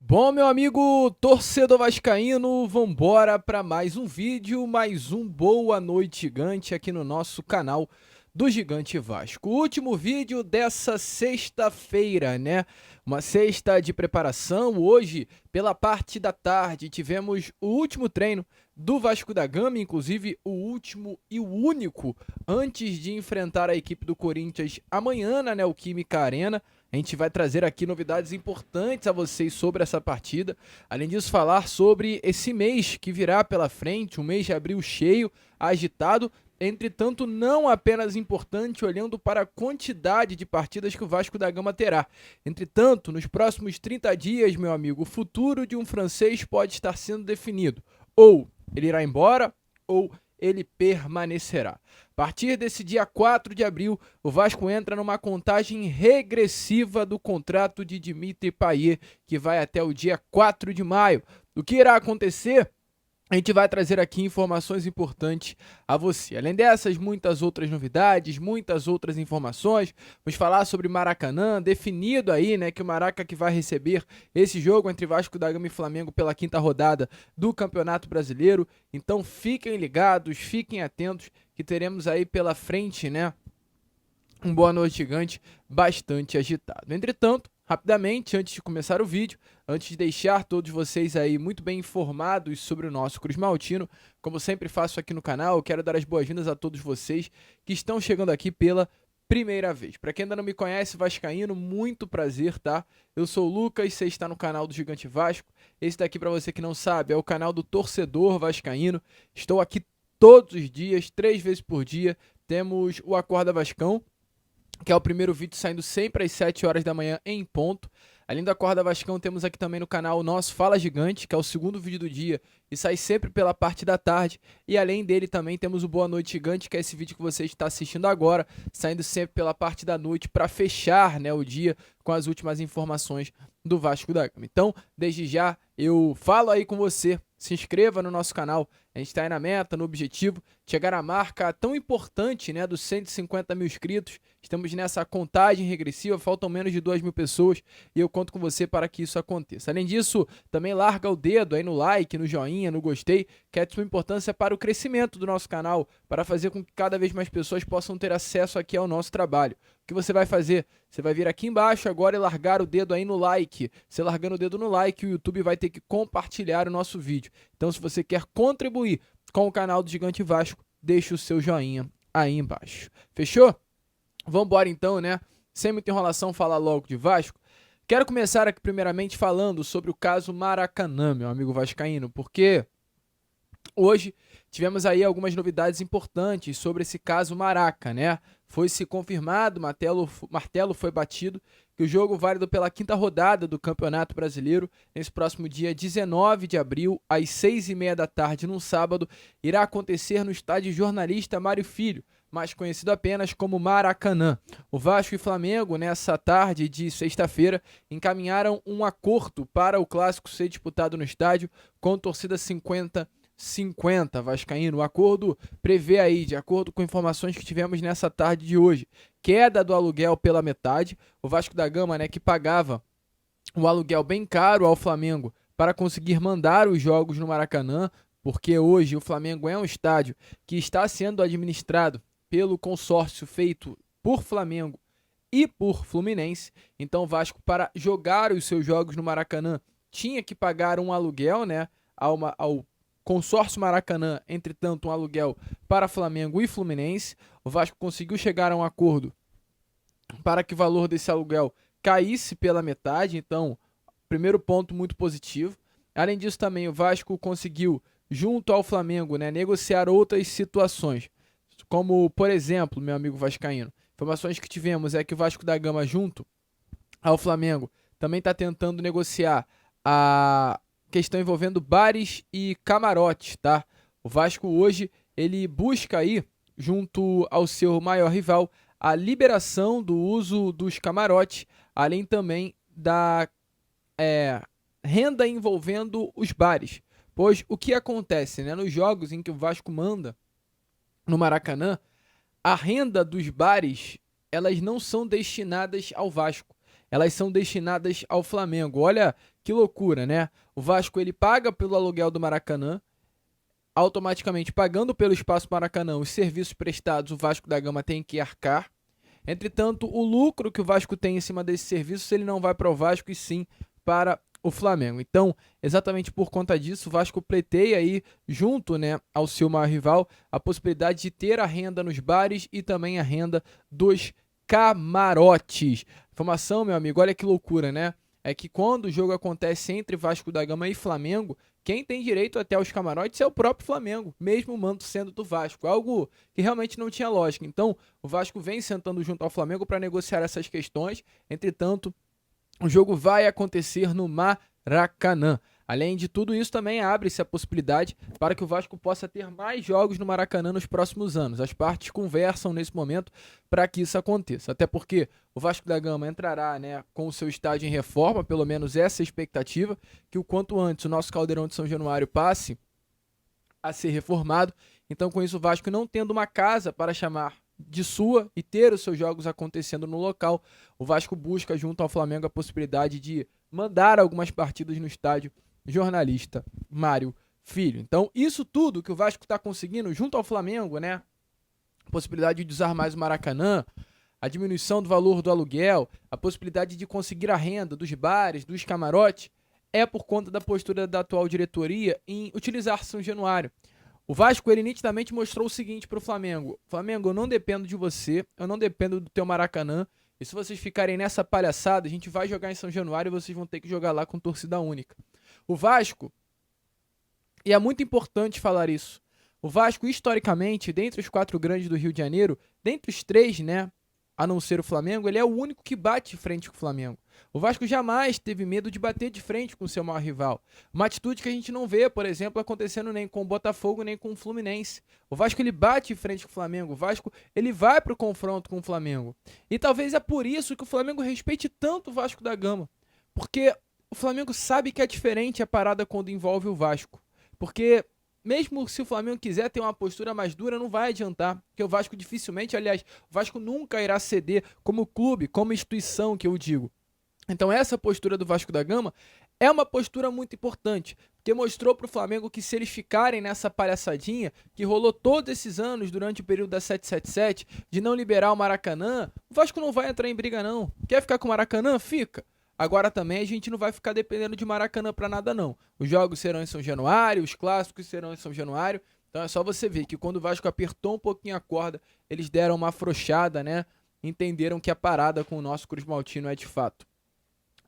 Bom, meu amigo torcedor vascaíno, vambora para mais um vídeo, mais um Boa Noite Gigante aqui no nosso canal do Gigante Vasco. O último vídeo dessa sexta-feira, né? Uma sexta de preparação. Hoje, pela parte da tarde, tivemos o último treino do Vasco da Gama, inclusive o último e o único antes de enfrentar a equipe do Corinthians amanhã na Neoquímica Arena. A gente vai trazer aqui novidades importantes a vocês sobre essa partida. Além disso, falar sobre esse mês que virá pela frente, um mês de abril cheio, agitado. Entretanto, não apenas importante olhando para a quantidade de partidas que o Vasco da Gama terá. Entretanto, nos próximos 30 dias, meu amigo, o futuro de um francês pode estar sendo definido. Ou ele irá embora, ou ele permanecerá. A partir desse dia 4 de abril, o Vasco entra numa contagem regressiva do contrato de Dimitri Payet, que vai até o dia 4 de maio. O que irá acontecer? A gente vai trazer aqui informações importantes a você. Além dessas, muitas outras novidades, muitas outras informações. Vamos falar sobre Maracanã, definido aí, né, que o Maraca que vai receber esse jogo entre Vasco da Gama e Flamengo pela quinta rodada do Campeonato Brasileiro. Então fiquem ligados, fiquem atentos que teremos aí pela frente, né, um Boa Noite Gigante bastante agitado. Entretanto, rapidamente, antes de começar o vídeo, antes de deixar todos vocês aí muito bem informados sobre o nosso Cruz Maltino, como sempre faço aqui no canal, eu quero dar as boas-vindas a todos vocês que estão chegando aqui pela primeira vez. Para quem ainda não me conhece, vascaíno, muito prazer, tá? Eu sou o Lucas, você está no canal do Gigante Vasco. Esse daqui, para você que não sabe, é o canal do torcedor vascaíno. Estou aqui todos os dias, 3 vezes por dia. Temos o Acorda Vascão, que é o primeiro vídeo saindo sempre às 7 horas da manhã em ponto. Além do Acorda Vascão, temos aqui também no canal o nosso Fala Gigante, que é o segundo vídeo do dia e sai sempre pela parte da tarde. E além dele também temos o Boa Noite Gigante, que é esse vídeo que você está assistindo agora, saindo sempre pela parte da noite para fechar, né, o dia com as últimas informações do Vasco da Gama. Então, desde já, eu falo aí com você, se inscreva no nosso canal. A gente está aí na meta, no objetivo, chegar à marca tão importante, né, dos 150 mil inscritos. Estamos nessa contagem regressiva, faltam menos de 2 mil pessoas e eu conto com você para que isso aconteça. Além disso, também larga o dedo aí no like, no joinha, no gostei, que é de sua importância para o crescimento do nosso canal, para fazer com que cada vez mais pessoas possam ter acesso aqui ao nosso trabalho. O que você vai fazer? Você vai vir aqui embaixo agora e largar o dedo aí no like. Você largando o dedo no like, o YouTube vai ter que compartilhar o nosso vídeo. Então, se você quer contribuir com o canal do Gigante Vasco, deixa o seu joinha aí embaixo. Fechou? Vamos embora então, né? Sem muita enrolação, falar logo de Vasco. Quero começar aqui primeiramente falando sobre o caso Maracanã, meu amigo vascaíno, porque hoje tivemos aí algumas novidades importantes sobre esse caso Maraca, né? Foi-se confirmado, martelo foi batido, que o jogo válido pela quinta rodada do Campeonato Brasileiro, nesse próximo dia 19 de abril, às 6h30 da tarde, num sábado, irá acontecer no estádio Jornalista Mário Filho, mais conhecido apenas como Maracanã. O Vasco e Flamengo, nessa tarde de sexta-feira, encaminharam um acordo para o clássico ser disputado no estádio com torcida 50 vascaíno. O acordo prevê aí, de acordo com informações que tivemos nessa tarde de hoje, queda do aluguel pela metade. O Vasco da Gama, né, que pagava um aluguel bem caro ao Flamengo para conseguir mandar os jogos no Maracanã, porque hoje o Flamengo é um estádio que está sendo administrado pelo consórcio feito por Flamengo e por Fluminense. Então o Vasco, para jogar os seus jogos no Maracanã, tinha que pagar um aluguel, né, ao consórcio Maracanã, entretanto, um aluguel para Flamengo e Fluminense. O Vasco conseguiu chegar a um acordo para que o valor desse aluguel caísse pela metade, então, primeiro ponto muito positivo. Além disso, também o Vasco conseguiu, junto ao Flamengo, né, negociar outras situações, como, por exemplo, meu amigo vascaíno, informações que tivemos é que o Vasco da Gama, junto ao Flamengo, também está tentando negociar a questão envolvendo bares e camarotes, tá? O Vasco hoje, ele busca aí, junto ao seu maior rival, a liberação do uso dos camarotes, além também da renda envolvendo os bares. Pois o que acontece, né? Nos jogos em que o Vasco manda no Maracanã, a renda dos bares, elas não são destinadas ao Vasco. elas são destinadas ao Flamengo. Olha que loucura, né? O Vasco ele paga pelo aluguel do Maracanã, automaticamente pagando pelo espaço Maracanã, os serviços prestados o Vasco da Gama tem que arcar. Entretanto, o lucro que o Vasco tem em cima desse serviço, ele não vai para o Vasco e sim para o Flamengo. Então, exatamente por conta disso, o Vasco pleiteia aí, junto, né, ao seu maior rival, a possibilidade de ter a renda nos bares e também a renda dos camarotes. Informação, meu amigo, olha que loucura, né? É que quando o jogo acontece entre Vasco da Gama e Flamengo, quem tem direito até aos camarotes é o próprio Flamengo, mesmo o manto sendo do Vasco, algo que realmente não tinha lógica. Então, o Vasco vem sentando junto ao Flamengo para negociar essas questões. Entretanto, o jogo vai acontecer no Maracanã. Além de tudo isso, também abre-se a possibilidade para que o Vasco possa ter mais jogos no Maracanã nos próximos anos. As partes conversam nesse momento para que isso aconteça. Até porque o Vasco da Gama entrará, né, com o seu estádio em reforma, pelo menos essa é a expectativa, que o quanto antes o nosso Caldeirão de São Januário passe a ser reformado. Então, com isso, o Vasco não tendo uma casa para chamar de sua e ter os seus jogos acontecendo no local, o Vasco busca junto ao Flamengo a possibilidade de mandar algumas partidas no estádio Jornalista Mário Filho. Então, isso tudo que o Vasco está conseguindo junto ao Flamengo, né? A possibilidade de usar mais o Maracanã, a diminuição do valor do aluguel, a possibilidade de conseguir a renda dos bares, dos camarotes, é por conta da postura da atual diretoria em utilizar São Januário. O Vasco, ele nitidamente mostrou o seguinte para o Flamengo: Flamengo, eu não dependo de você, eu não dependo do teu Maracanã, e se vocês ficarem nessa palhaçada, a gente vai jogar em São Januário e vocês vão ter que jogar lá com torcida única. O Vasco, e é muito importante falar isso, o Vasco, historicamente, dentre os 4 grandes do Rio de Janeiro, dentre os 3, né, a não ser o Flamengo, ele é o único que bate de frente com o Flamengo. O Vasco jamais teve medo de bater de frente com o seu maior rival. Uma atitude que a gente não vê, por exemplo, acontecendo nem com o Botafogo, nem com o Fluminense. O Vasco, ele bate de frente com o Flamengo. O Vasco, ele vai para o confronto com o Flamengo. E talvez é por isso que o Flamengo respeite tanto o Vasco da Gama. Porque o Flamengo sabe que é diferente a parada quando envolve o Vasco. Porque mesmo se o Flamengo quiser ter uma postura mais dura, não vai adiantar. Porque o Vasco dificilmente, aliás, o Vasco nunca irá ceder como clube, como instituição, que eu digo. Então essa postura do Vasco da Gama é uma postura muito importante, porque mostrou para o Flamengo que se eles ficarem nessa palhaçadinha que rolou todos esses anos durante o período da 777, de não liberar o Maracanã, o Vasco não vai entrar em briga não. Quer ficar com o Maracanã? Fica. Agora também a gente não vai ficar dependendo de Maracanã para nada não. Os jogos serão em São Januário, os clássicos serão em São Januário. Então é só você ver que quando o Vasco apertou um pouquinho a corda, eles deram uma afrouxada, né? Entenderam que a parada com o nosso Cruz Maltino é de fato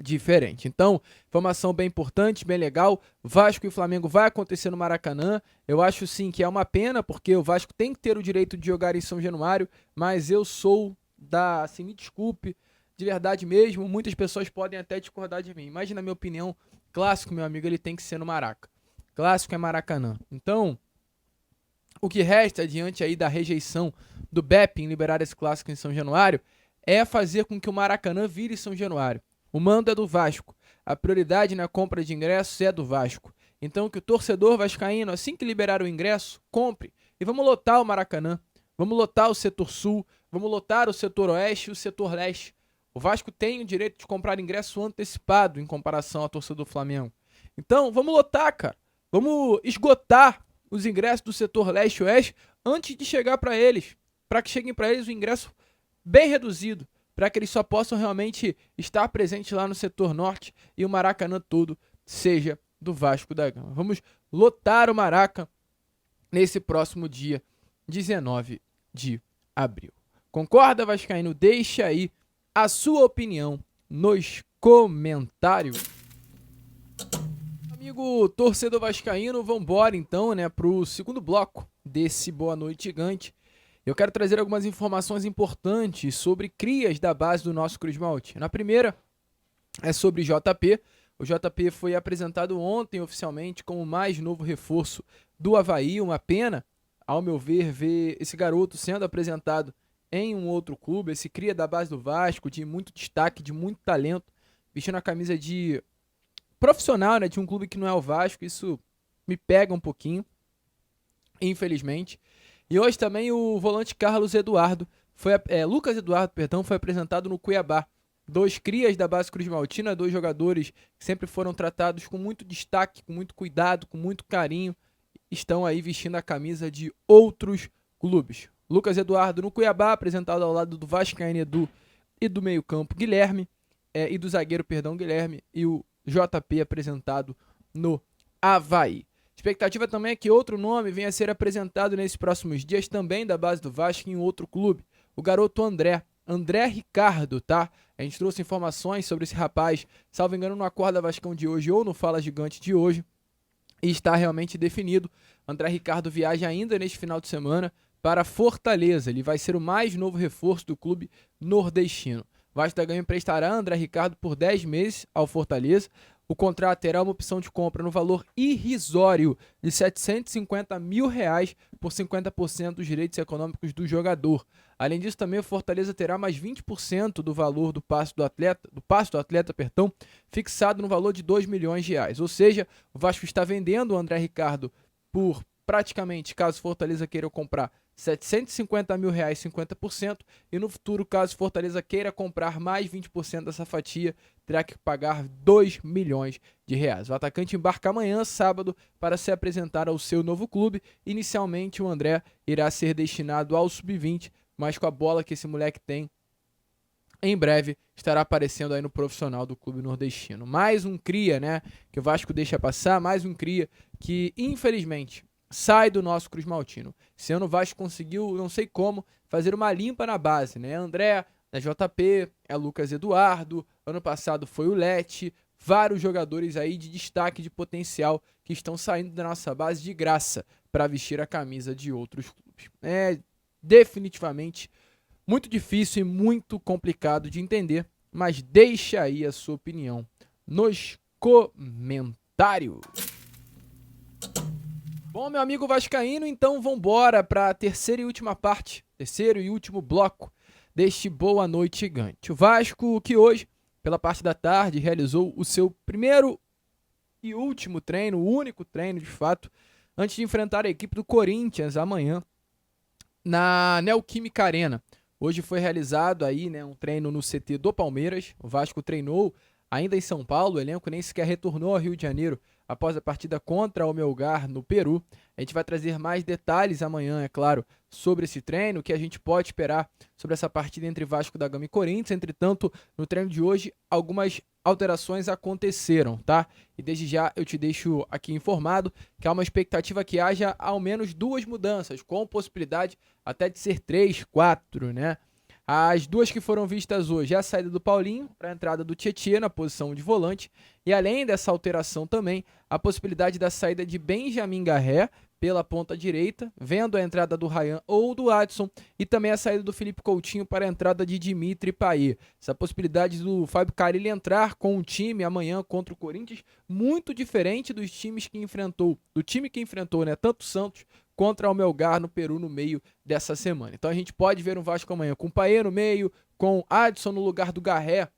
diferente. Então, informação bem importante, bem legal. Vasco e Flamengo vai acontecer no Maracanã. Eu acho sim que é uma pena, porque o Vasco tem que ter o direito de jogar em São Januário, mas eu sou da, assim, me desculpe, de verdade mesmo, muitas pessoas podem até discordar de mim, mas na minha opinião, clássico, meu amigo, ele tem que ser no Maraca. Clássico é Maracanã. Então, o que resta diante aí da rejeição do BEP em liberar esse clássico em São Januário é fazer com que o Maracanã vire São Januário. O mando é do Vasco. A prioridade na compra de ingressos é do Vasco. Então que o torcedor vascaíno, assim que liberar o ingresso, compre. E vamos lotar o Maracanã. Vamos lotar o setor sul. Vamos lotar o setor oeste e o setor leste. O Vasco tem o direito de comprar ingresso antecipado em comparação à torcida do Flamengo. Então vamos lotar, cara. Vamos esgotar os ingressos do setor leste e oeste antes de chegar para eles. Para que cheguem para eles o ingresso bem reduzido, para que eles só possam realmente estar presentes lá no setor norte e o Maracanã todo seja do Vasco da Gama. Vamos lotar o Maraca nesse próximo dia 19 de abril. Concorda, vascaíno? Deixa aí a sua opinião nos comentários. Amigo torcedor vascaíno, vambora então, né, pro segundo bloco desse Boa Noite Gigante. Eu quero trazer algumas informações importantes sobre crias da base do nosso Cruz Maltino. Na primeira é sobre JP. O JP foi apresentado ontem oficialmente como o mais novo reforço do Avaí. Uma pena, ao meu ver esse garoto sendo apresentado em um outro clube. Esse cria da base do Vasco, de muito destaque, de muito talento, vestindo a camisa de profissional, né, de um clube que não é o Vasco. Isso me pega um pouquinho, infelizmente. E hoje também o volante Lucas Eduardo, foi apresentado no Cuiabá. 2 crias da base Cruz Maltina, 2 jogadores que sempre foram tratados com muito destaque, com muito cuidado, com muito carinho, estão aí vestindo a camisa de outros clubes. Lucas Eduardo no Cuiabá, apresentado ao lado do Vascaíno Edu e do meio-campo Guilherme, e do zagueiro, Guilherme, e o JP apresentado no Avaí. Expectativa também é que outro nome venha a ser apresentado nesses próximos dias também da base do Vasco em outro clube, o garoto André Ricardo, tá? A gente trouxe informações sobre esse rapaz, salvo engano, no Acorda Vascão de hoje ou no Fala Gigante de hoje, e está realmente definido. André Ricardo viaja ainda neste final de semana para Fortaleza. Ele vai ser o mais novo reforço do clube nordestino. Vasco da Gama emprestará André Ricardo por 10 meses ao Fortaleza. O contrato terá uma opção de compra no valor irrisório de R$ 750 mil por 50% dos direitos econômicos do jogador. Além disso, também o Fortaleza terá mais 20% do valor do passe do atleta, fixado no valor de R$ 2 milhões. Ou seja, o Vasco está vendendo o André Ricardo por praticamente, caso Fortaleza queira comprar, R$ 750 mil, 50%, e no futuro, caso Fortaleza queira comprar mais 20% dessa fatia, terá que pagar R$ 2 milhões. O atacante embarca amanhã, sábado, para se apresentar ao seu novo clube. Inicialmente, o André irá ser destinado ao sub-20, mas com a bola que esse moleque tem, em breve estará aparecendo aí no profissional do clube nordestino. Mais um cria, né, que o Vasco deixa passar, mais um cria que, infelizmente, sai do nosso Cruz Maltino. Esse ano o Vasco conseguiu, não sei como, fazer uma limpa na base, né? André, da JP, Lucas Eduardo, ano passado foi o Lete, vários jogadores aí de destaque, de potencial, que estão saindo da nossa base de graça para vestir a camisa de outros clubes. É definitivamente muito difícil e muito complicado de entender, mas deixa aí a sua opinião nos comentários. Bom, meu amigo vascaíno, então vambora para a terceira e última parte, terceiro e último bloco deste Boa Noite Gigante. O Vasco que hoje, pela parte da tarde, realizou o seu primeiro e último treino, o único treino de fato, antes de enfrentar a equipe do Corinthians amanhã na Neoquímica Arena. Hoje foi realizado aí, né, um treino no CT do Palmeiras. O Vasco treinou ainda em São Paulo, o elenco nem sequer retornou ao Rio de Janeiro após a partida contra o Melgar no Peru. A gente vai trazer mais detalhes amanhã, é claro, sobre esse treino, o que a gente pode esperar sobre essa partida entre Vasco da Gama e Corinthians. Entretanto, no treino de hoje, algumas alterações aconteceram, tá? E desde já eu te deixo aqui informado que há uma expectativa que haja ao menos 2 mudanças, com possibilidade até de ser 3, 4, né? As 2 que foram vistas hoje é a saída do Paulinho para a entrada do Tietê na posição de volante, e além dessa alteração também, a possibilidade da saída de Benjamin Garré pela ponta direita, vendo a entrada do Ryan ou do Adson, e também a saída do Felipe Coutinho para a entrada de Dimitri Payet. Essa possibilidade do Fábio Carille entrar com o time amanhã contra o Corinthians, muito diferente dos times que enfrentou, do time que enfrentou, né, tanto o Santos contra o Melgar no Peru no meio dessa semana. Então a gente pode ver um Vasco amanhã com o Payet no meio, com Adson no lugar do Garré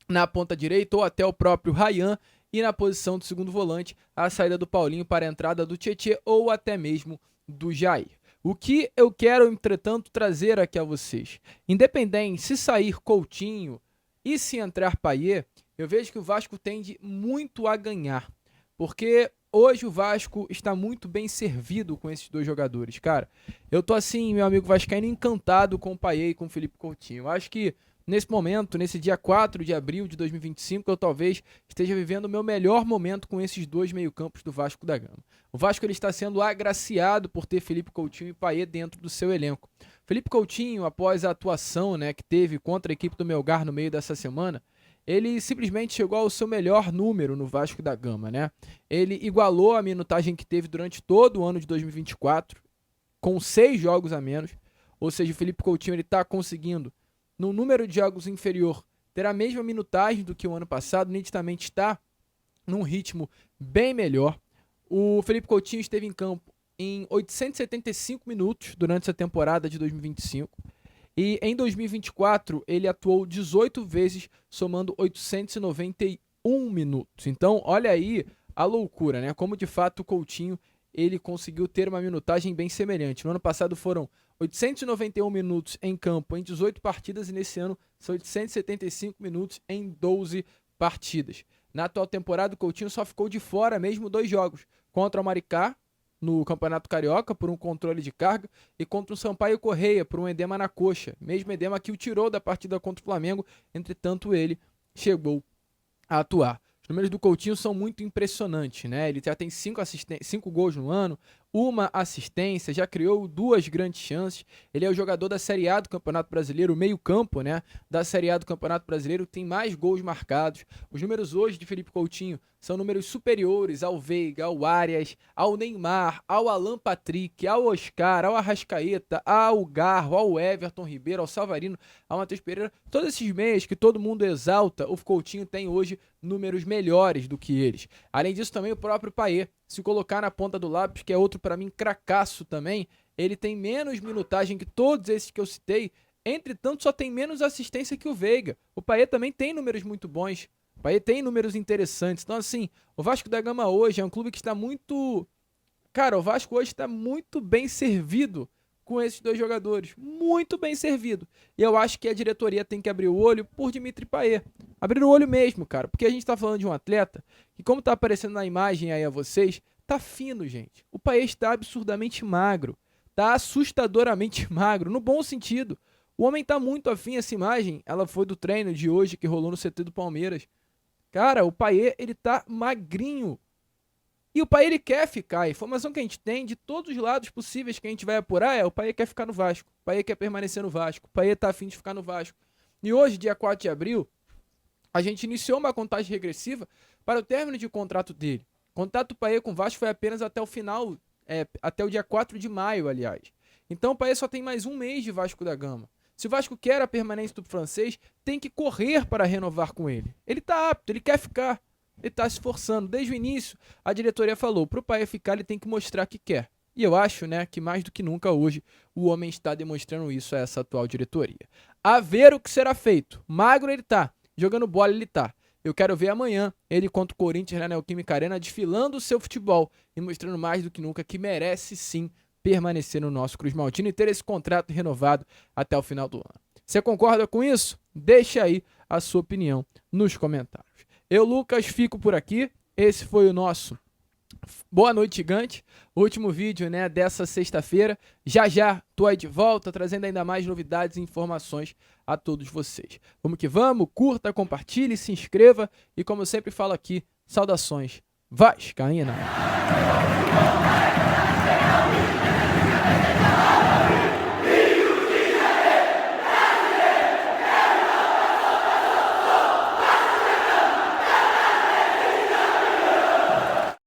na ponta direita, ou até o próprio Ryan, e na posição do segundo volante, a saída do Paulinho para a entrada do Tietê ou até mesmo do Jair. O que eu quero, entretanto, trazer aqui a vocês, independente se sair Coutinho e se entrar Payet, eu vejo que o Vasco tende muito a ganhar, porque hoje o Vasco está muito bem servido com esses 2 jogadores, cara. Eu tô assim, meu amigo vascaíno, encantado com o Payet e com o Felipe Coutinho. Eu acho que nesse momento, nesse dia 4 de abril de 2025, eu talvez esteja vivendo o meu melhor momento com esses 2 meio-campos do Vasco da Gama. O Vasco ele está sendo agraciado por ter Felipe Coutinho e Payet dentro do seu elenco. Felipe Coutinho, após a atuação, né, que teve contra a equipe do Melgar no meio dessa semana, ele simplesmente chegou ao seu melhor número no Vasco da Gama, né? Ele igualou a minutagem que teve durante todo o ano de 2024, com 6 jogos a menos, ou seja, o Felipe Coutinho está conseguindo, no número de jogos inferior, ter a mesma minutagem do que o ano passado, nitidamente está num ritmo bem melhor. O Felipe Coutinho esteve em campo em 875 minutos durante essa temporada de 2025, e em 2024 ele atuou 18 vezes, somando 891 minutos. Então, olha aí a loucura, né? Como de fato o Coutinho ele conseguiu ter uma minutagem bem semelhante. No ano passado foram 891 minutos em campo em 18 partidas e nesse ano são 875 minutos em 12 partidas. Na atual temporada, o Coutinho só ficou de fora mesmo 2 jogos, contra o Maricá, no Campeonato Carioca, por um controle de carga, e contra o Sampaio Correia, por um edema na coxa, mesmo edema que o tirou da partida contra o Flamengo, entretanto ele chegou a atuar. Os números do Coutinho são muito impressionantes, né? Ele já tem 5 gols no ano, 1 assistência, já criou 2 grandes chances. Ele é o jogador da Série A do Campeonato Brasileiro, o meio-campo, né? Da Série A do Campeonato Brasileiro, tem mais gols marcados. Os números hoje de Felipe Coutinho são números superiores ao Veiga, ao Arias, ao Neymar, ao Alan Patrick, ao Oscar, ao Arrascaeta, ao Garro, ao Everton Ribeiro, ao Savarino, ao Matheus Pereira. Todos esses meias que todo mundo exalta, o Coutinho tem hoje números melhores do que eles. Além disso, também o próprio Payet, se colocar na ponta do lápis, que é outro para mim cracaço também, ele tem menos minutagem que todos esses que eu citei, entretanto só tem menos assistência que o Veiga. O Payet também tem números muito bons, o Payet tem números interessantes. Então assim, o Vasco da Gama hoje é um clube que está muito... Cara, o Vasco hoje está muito bem servido com esses 2 jogadores, muito bem servido. E eu acho que a diretoria tem que abrir o olho por Dimitri Payet. Abrir o olho mesmo, cara, porque a gente tá falando de um atleta que, como tá aparecendo na imagem aí a vocês, tá fino, gente. O Payet está absurdamente magro, tá assustadoramente magro, no bom sentido. O homem tá muito afim, essa imagem, ela foi do treino de hoje que rolou no CT do Palmeiras. Cara, o Payet, ele tá magrinho. E o Payet, ele quer ficar. A informação que a gente tem de todos os lados possíveis que a gente vai apurar é: o Payet quer ficar no Vasco, o Payet quer permanecer no Vasco, o Payet tá afim de ficar no Vasco. E hoje, dia 4 de abril, a gente iniciou uma contagem regressiva para o término de contrato dele. O contrato do Payet com o Vasco foi apenas até o final, até o dia 4 de maio, aliás. Então o Payet só tem mais 1 mês de Vasco da Gama. Se o Vasco quer a permanência do francês, tem que correr para renovar com ele. Ele tá apto, ele quer ficar. Ele está se esforçando. Desde o início, a diretoria falou, para o Payet ficar, ele tem que mostrar que quer. E eu acho, né, que mais do que nunca hoje, o homem está demonstrando isso a essa atual diretoria. A ver o que será feito. Magro ele tá, jogando bola ele tá. Eu quero ver amanhã ele contra o Corinthians na Neoquímica Arena, desfilando o seu futebol e mostrando mais do que nunca que merece sim permanecer no nosso Cruz Maltino e ter esse contrato renovado até o final do ano. Você concorda com isso? Deixa aí a sua opinião nos comentários. Eu, Lucas, fico por aqui. Esse foi o nosso Boa Noite Gigante, o último vídeo, né, dessa sexta-feira. Já tô aí de volta, trazendo ainda mais novidades e informações a todos vocês. Vamos que vamos, curta, compartilhe, se inscreva e, como eu sempre falo aqui, saudações vascaína.